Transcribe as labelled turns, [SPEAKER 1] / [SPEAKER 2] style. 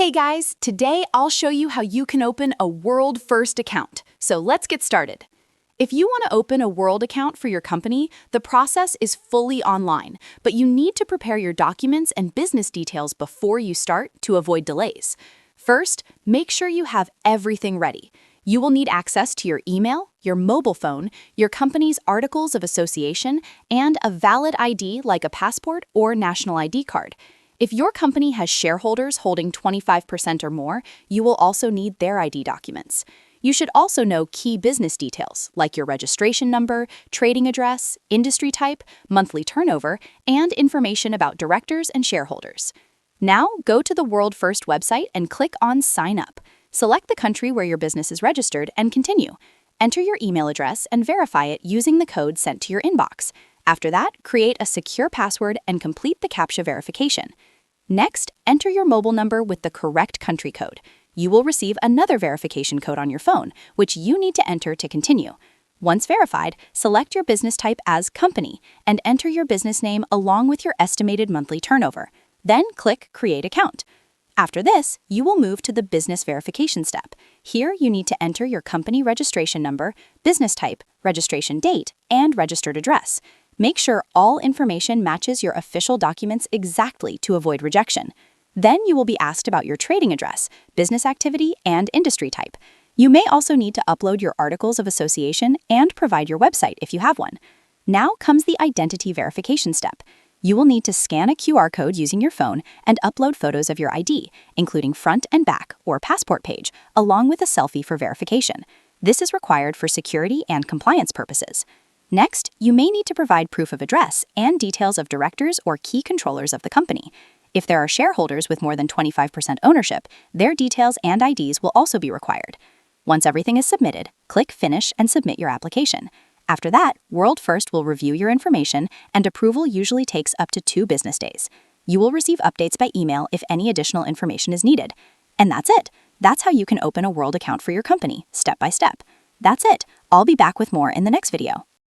[SPEAKER 1] Hey guys, today I'll show you how you can open a world-first account. So let's get started. If you want to open a world account for your company, the process is fully online, but you need to prepare your documents and business details before you start to avoid delays. First, make sure you have everything ready. You will need access to your email, your mobile phone, your company's articles of association, and a valid ID like a passport or national ID card. If your company has shareholders holding 25% or more, you will also need their ID documents. You should also know key business details like your registration number, trading address, industry type, monthly turnover, and information about directors and shareholders. Now, go to the World First website and click on Sign Up. Select the country where your business is registered and continue. Enter your email address and verify it using the code sent to your inbox. After that, create a secure password and complete the CAPTCHA verification. Next, enter your mobile number with the correct country code. You will receive another verification code on your phone, which you need to enter to continue. Once verified, select your business type as Company and enter your business name along with your estimated monthly turnover. Then click Create Account. After this, you will move to the business verification step. Here, you need to enter your company registration number, business type, registration date, and registered address. Make sure all information matches your official documents exactly to avoid rejection. Then you will be asked about your trading address, business activity, and industry type. You may also need to upload your articles of association and provide your website if you have one. Now comes the identity verification step. You will need to scan a QR code using your phone and upload photos of your ID, including front and back or passport page, along with a selfie for verification. This is required for security and compliance purposes. Next, you may need to provide proof of address and details of directors or key controllers of the company. If there are shareholders with more than 25% ownership, their details and IDs will also be required. Once everything is submitted, click Finish and submit your application. After that, World First will review your information, and approval usually takes up to 2 business days. You will receive updates by email if any additional information is needed. And that's it. That's how you can open a world account for your company, step by step. That's it. I'll be back with more in the next video.